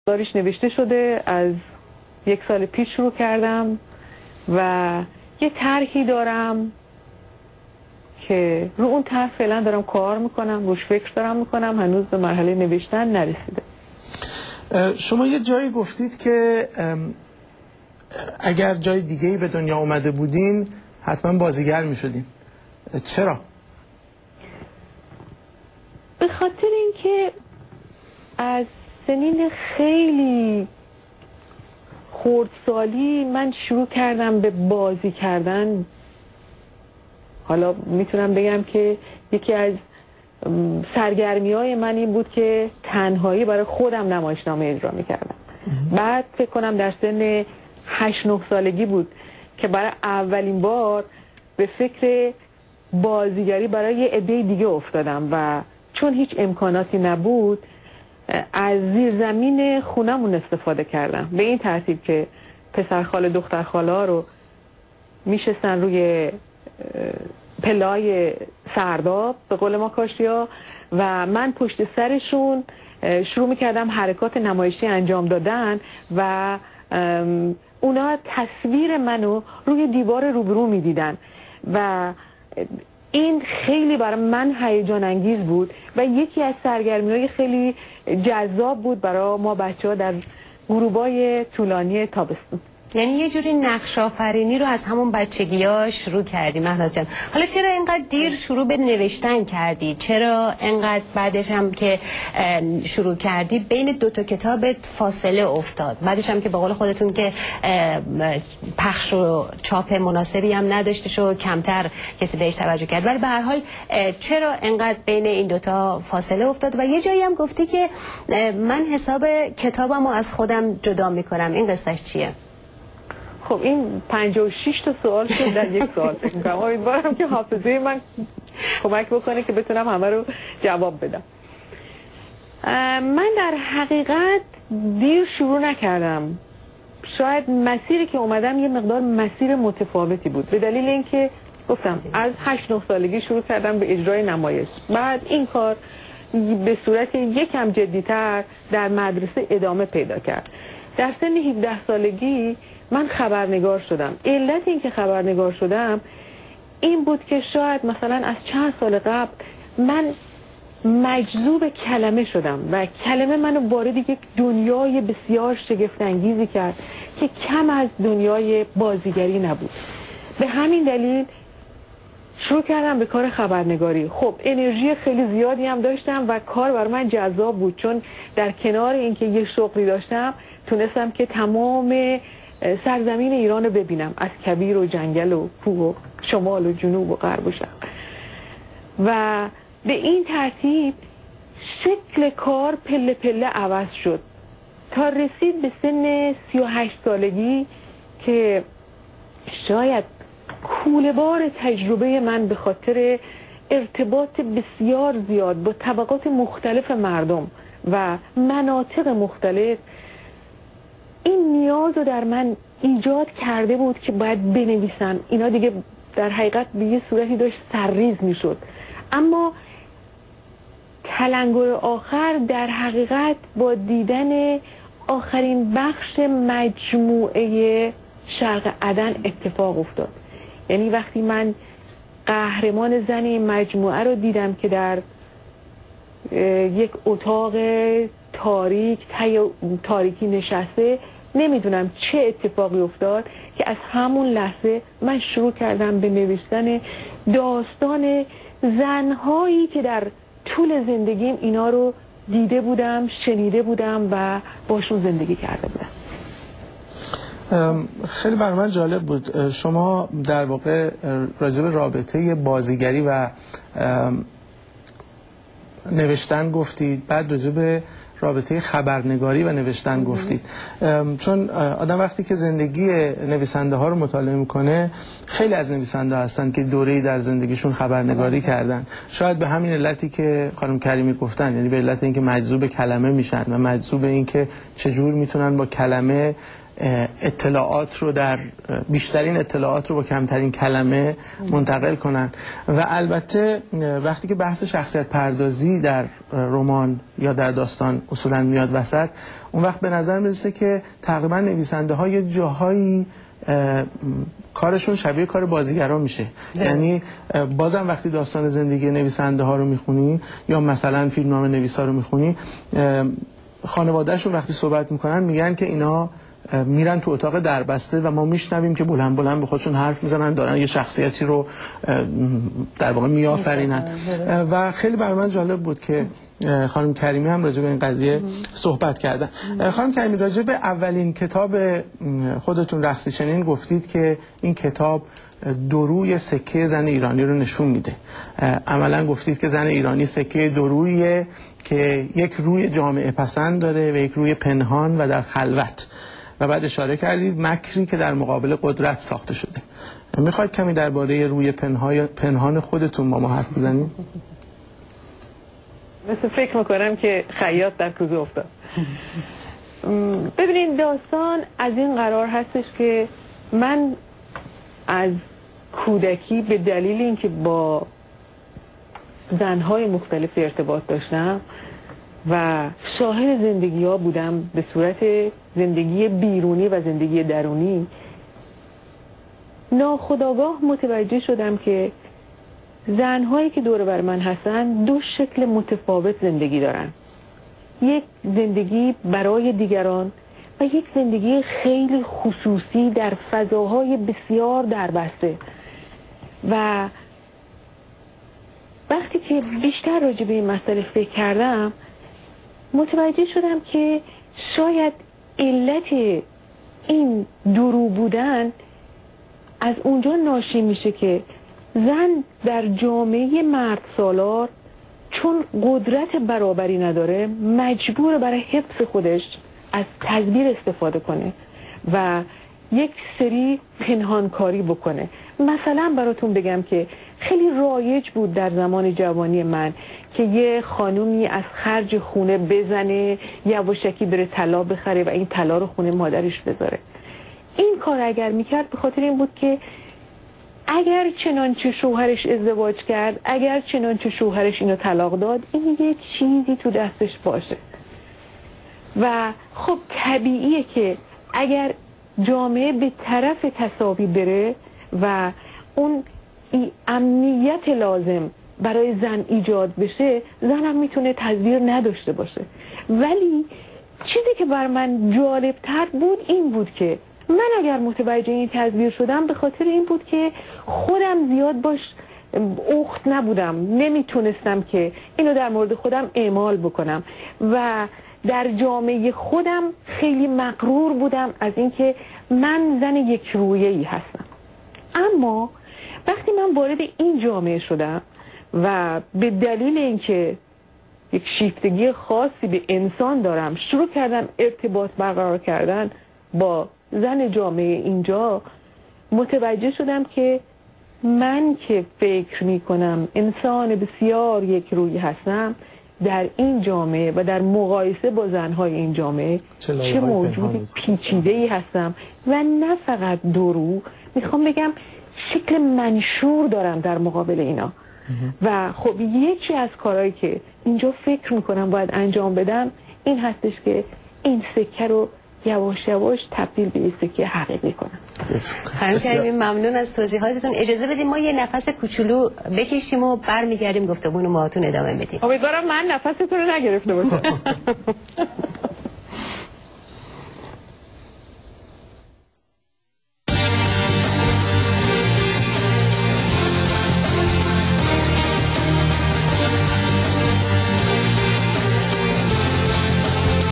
داریش نوشته شده، از 1 سال پیش شروع کردم و یه طرحی دارم که رو اون طرح فعلا دارم کار میکنم، روش فکر دارم میکنم، هنوز به مرحله نوشتن نرسیده. شما یه جایی گفتید که اگر جای دیگه‌ای به دنیا اومده بودین حتما بازیگر میشدین. چرا؟ به خاطر اینکه از سنین خیلی خردسالی من شروع کردم به بازی کردن. حالا میتونم بگم که یکی از سرگرمی‌های من این بود که تنهایی برای خودم نمایشنامه اجرا میکردم. بعد فکر کنم در سن 8-9 سالگی بود که برای اولین بار به فکر بازیگری برای یه عده دیگه افتادم و چون هیچ امکاناتی نبود از زیرزمین خونمون استفاده کردم، به این ترتیب که پسرخاله دخترخاله ها رو میشستن روی پلای سرداب به قول ما کاشیا و من پشت سرشون شروع میکردم حرکات نمایشی انجام دادن و اونا تصویر منو روی دیوار روبرو میدیدن و این خیلی برای من هیجان انگیز بود و یکی از سرگرمی‌های خیلی جذاب بود برای ما بچه‌ها در غروبای طولانی تابستون. یعنی یه جوری نقش آفرینی رو از همون بچگی‌ها شروع کردی مهناز جان. حالا چرا اینقدر دیر شروع به نوشتن کردی؟ چرا اینقدر بعدش هم که شروع کردی بین 2 تا کتابت فاصله افتاد؟ بعدش هم که به قول خودتون که پخش و چاپ مناسبی هم نداشتش و کمتر کسی بهش توجه کرد، ولی به هر حال چرا اینقدر بین این 2 تا فاصله افتاد؟ و یه جایی هم گفتی که من حساب کتابمو از خودم جدا می‌کنم. این قصهش چیه؟ خب این 56 تا سوال شد در یک سوال. فکر می‌کنم امیدوارم که حافظه من کمک بکنه که بتونم همه رو جواب بدم. من در حقیقت دیر شروع نکردم. شاید مسیری که اومدم یه مقدار مسیر متفاوتی بود به دلیل اینکه گفتم از 8-9 سالگی شروع کردم به اجرای نمایش. بعد این کار به صورت یکم جدی‌تر در مدرسه ادامه پیدا کرد. در سن 17 سالگی من خبرنگار شدم. علت این که خبرنگار شدم این بود که شاید مثلا از چند سال قبل من مجذوب کلمه شدم و کلمه منو وارد یک دنیای بسیار شگفت انگیزی کرد که کم از دنیای بازیگری نبود. به همین دلیل شروع کردم به کار خبرنگاری. خب انرژی خیلی زیادی هم داشتم و کار برای من جذاب بود، چون در کنار اینکه یه شغلی داشتم تونستم که تمام سرزمین ایران رو ببینم، از کبیر و جنگل و کوه و شمال و جنوب و غرب و شرق. و به این ترتیب شکل کار پله پله عوض شد تا رسید به سن 38 سالگی که شاید کوله‌بار تجربه من به خاطر ارتباط بسیار زیاد با طبقات مختلف مردم و مناطق مختلف این نیاز رو در من ایجاد کرده بود که باید بنویسم. اینا دیگه در حقیقت به یه صورتی داشت سرریز میشد، اما تلنگر آخر در حقیقت با دیدن آخرین بخش مجموعه شرق عدن اتفاق افتاد. یعنی وقتی من قهرمان زن این مجموعه رو دیدم که در یک اتاق تاریک تاریکی نشسته، نمیدونم چه اتفاقی افتاد که از همون لحظه من شروع کردم به نوشتن داستان زنهایی که در طول زندگیم اینا رو دیده بودم، شنیده بودم و باشون زندگی کرده بودم. خیلی برای من جالب بود. شما در واقع راجع به رابطه بازیگری و نوشتن گفتید، بعد راجع به رابطه خبرنگاری و نوشتن گفتید. چون آدم وقتی که زندگی نویسنده ها رو مطالعه میکنه، خیلی از نویسنده هستن که دوره‌ای در زندگیشون خبرنگاری کردن. شاید به همین علتی که خانم کریمی گفتن، یعنی به علت اینکه مجذوب کلمه میشن و مجذوب اینکه چجور میتونن با کلمه اطلاعات رو بیشترین اطلاعات رو با کمترین کلمه منتقل کنن. و البته وقتی که بحث شخصیت پردازی در رمان یا در داستان اصولا میاد وسط، اون وقت به نظر میرسه که تقریبا نویسنده ها یه جاهایی کارشون شبیه کار بازیگران میشه. یعنی بازم وقتی داستان زندگی نویسنده ها رو میخونی یا مثلا فیلمنامه نویسا رو میخونی، خانوادهشون وقتی صحبت میکنن میگن که اینا میرن تو اتاق دربسته و ما میشنویم که بلند بلند به خودشون حرف میزنن، دارن یه شخصیتی رو در واقع میآفرینن. و خیلی برای من جالب بود که خانم کریمی هم راجع به این قضیه صحبت کردن. خانم کریمی، راجع به اولین کتاب خودتون رقصی چنین گفتید که این کتاب دوروی سکه زن ایرانی رو نشون میده. عملا گفتید که زن ایرانی سکه دورویه که یک روی جامعه پسند داره و یک روی پنهان و در خلوت، و بعد اشاره کردید مکری که در مقابل قدرت ساخته شده. میخواید کمی درباره روی پنهان خودتون با ما حرف بزنید؟ مثل فکر میکنم که خیاط در کوزه افتاد. ببینید داستان از این قرار هستش که من از کودکی به دلیل اینکه با زنهای مختلف ارتباط داشتم و شاهد زندگی ها بودم به صورت زندگی بیرونی و زندگی درونی، ناخودآگاه متوجه شدم که زنهایی که دور بر من هستن دو شکل متفاوت زندگی دارن. یک زندگی برای دیگران و یک زندگی خیلی خصوصی در فضاهای بسیار دربسته. و وقتی که بیشتر راجع به این مسئله فکر کردم متوجه شدم که شاید علت این درو بودن از اونجا ناشی میشه که زن در جامعه مرد سالار چون قدرت برابری نداره مجبور برای حفظ خودش از تدبیر استفاده کنه و یک سری پنهانکاری بکنه. مثلا براتون بگم که خیلی رایج بود در زمان جوانی من که یه خانومی از خرج خونه بزنه، یواشکی بره طلا بخره و این طلا رو خونه مادرش بذاره. این کار اگر میکرد به خاطر این بود که اگر چنانچه شوهرش ازدواج کرد، اگر چنانچه شوهرش اینو طلاق داد، این یه چیزی تو دستش باشه. و خب طبیعیه که اگر جامعه به طرف تساوی بره و اون امنیت لازم برای زن ایجاد بشه، زن هم میتونه تدبیر نداشته باشه. ولی چیزی که بر من جالب تر بود این بود که من اگر متوجه این تدبیر شدم به خاطر این بود که خودم زیاد باش اخت نبودم، نمیتونستم که اینو در مورد خودم اعمال بکنم و در جامعه خودم خیلی مغرور بودم از اینکه من زن یک رویه‌ای هستم. اما وقتی من وارد این جامعه شدم و به دلیل اینکه یک شیفتگی خاصی به انسان دارم شروع کردم ارتباط برقرار کردن با زن جامعه اینجا، متوجه شدم که من که فکر می کنم انسان بسیار یک روی هستم، در این جامعه و در مقایسه با زنهای این جامعه چه موجود پیچیده‌ای هستم و نه فقط درو، میخوام بگم شکل منشور دارم در مقابل اینا. و خب یکی از کارهایی که اینجا فکر میکنم باید انجام بدم این هستش که این سکه رو یواش یواش تبدیل به سکه حقیقی کنم. خیلی ممنون از توضیحاتتون. اجازه بدیم ما یه نفس کوچولو بکشیم و برمیگردیم گفتگو رو باهاتون ادامه بدیم. امیدوارم من نفستون رو نگرفته باشم.